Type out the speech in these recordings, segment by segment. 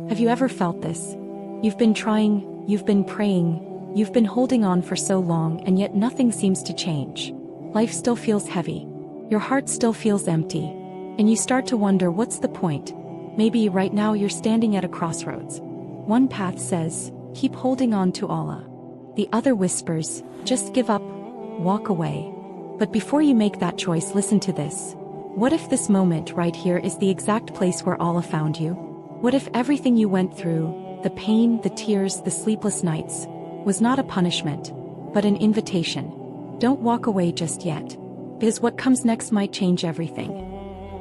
Have you ever felt this? You've been trying, you've been praying, you've been holding on for so long, and yet nothing seems to change. Life still feels heavy. Your heart still feels empty. And you start to wonder, what's the point? Maybe right now you're standing at a crossroads. One path says, keep holding on to Allah. The other whispers, just give up, walk away. But before you make that choice, listen to this. What if this moment right here is the exact place where Allah found you? What if everything you went through, the pain, the tears, the sleepless nights, was not a punishment, but an invitation? Don't walk away just yet, because what comes next might change everything.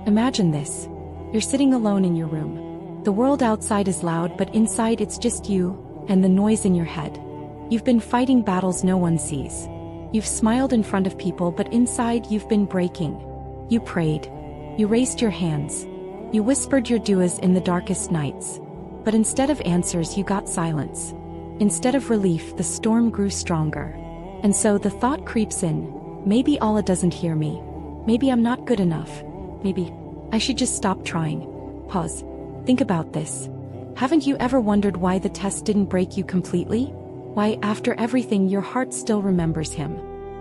Imagine this. You're sitting alone in your room. The world outside is loud, but inside it's just you and the noise in your head. You've been fighting battles no one sees. You've smiled in front of people, but inside you've been breaking. You prayed. You raised your hands. You whispered your du'as in the darkest nights. But instead of answers, you got silence. Instead of relief, the storm grew stronger. And so the thought creeps in, maybe Allah doesn't hear me. Maybe I'm not good enough. Maybe I should just stop trying. Pause. Think about this. Haven't you ever wondered why the test didn't break you completely? Why, after everything, your heart still remembers Him?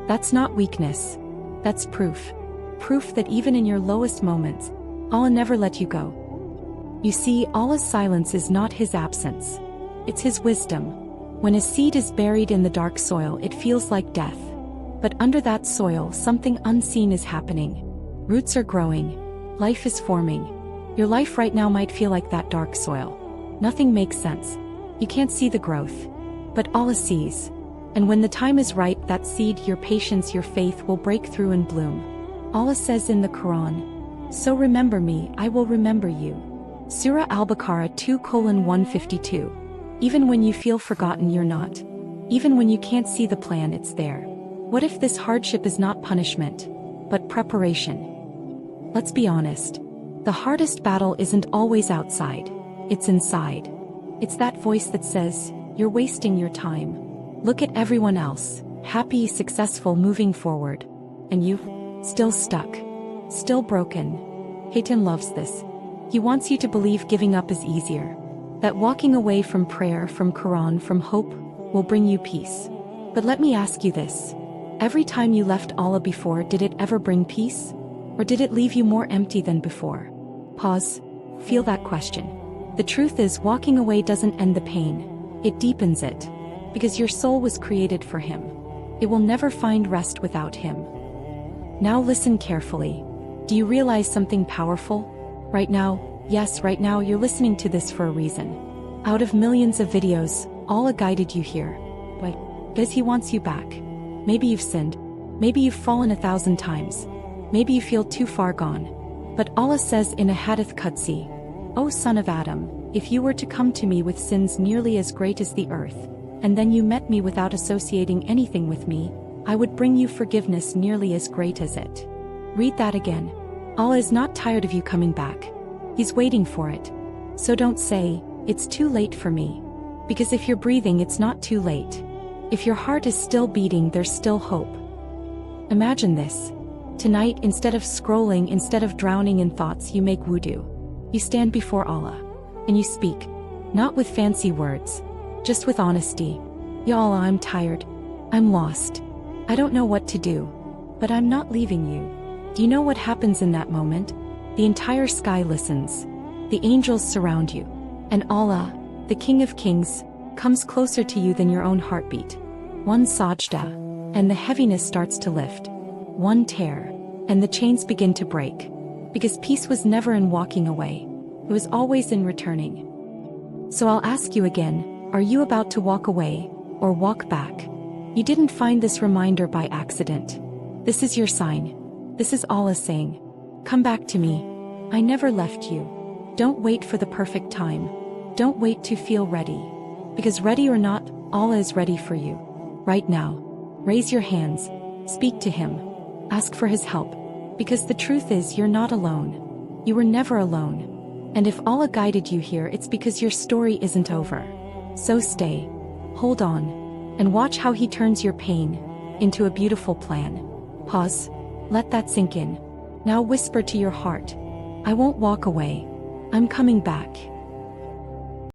That's not weakness. That's proof. Proof that even in your lowest moments, Allah never let you go. You see, Allah's silence is not His absence. It's His wisdom. When a seed is buried in the dark soil, it feels like death. But under that soil, something unseen is happening. Roots are growing. Life is forming. Your life right now might feel like that dark soil. Nothing makes sense. You can't see the growth. But Allah sees. And when the time is right, that seed, your patience, your faith, will break through and bloom. Allah says in the Quran, "So remember me, I will remember you." Surah Al-Baqarah 2:152. Even when you feel forgotten, you're not. Even when you can't see the plan, it's there. What if this hardship is not punishment, but preparation? Let's be honest. The hardest battle isn't always outside. It's inside. It's that voice that says, you're wasting your time. Look at everyone else, happy, successful, moving forward. And you? Still stuck. Still broken. Satan loves this. He wants you to believe giving up is easier. That walking away from prayer, from Quran, from hope, will bring you peace. But let me ask you this. Every time you left Allah before, did it ever bring peace? Or did it leave you more empty than before? Pause. Feel that question. The truth is, walking away doesn't end the pain. It deepens it. Because your soul was created for Him. It will never find rest without Him. Now listen carefully. Do you realize something powerful? Right now, yes, right now you're listening to this for a reason. Out of millions of videos, Allah guided you here. Why? Because He wants you back. Maybe you've sinned. Maybe you've fallen 1,000 times. Maybe you feel too far gone. But Allah says in a hadith Qudsi, "O son of Adam, if you were to come to me with sins nearly as great as the earth, and then you met me without associating anything with me, I would bring you forgiveness nearly as great as it." Read that again. Allah is not tired of you coming back. He's waiting for it. So don't say, "It's too late for me." Because if you're breathing, it's not too late. If your heart is still beating, there's still hope. Imagine this. Tonight, instead of scrolling, instead of drowning in thoughts, you make wudu. You stand before Allah. And you speak. Not with fancy words. Just with honesty. Ya Allah, I'm tired. I'm lost. I don't know what to do. But I'm not leaving you. Do you know what happens in that moment? The entire sky listens. The angels surround you. And Allah, the King of Kings, comes closer to you than your own heartbeat. One sajda, and the heaviness starts to lift. One tear, and the chains begin to break. Because peace was never in walking away. It was always in returning. So I'll ask you again, are you about to walk away, or walk back? You didn't find this reminder by accident. This is your sign. This is Allah saying, "Come back to me. I never left you." Don't wait for the perfect time. Don't wait to feel ready. Because ready or not, Allah is ready for you. Right now. Raise your hands. Speak to Him. Ask for His help. Because the truth is, you're not alone. You were never alone. And if Allah guided you here, it's because your story isn't over. So stay. Hold on. And watch how He turns your pain into a beautiful plan. Pause. Let that sink in. Now whisper to your heart, "I won't walk away. I'm coming back."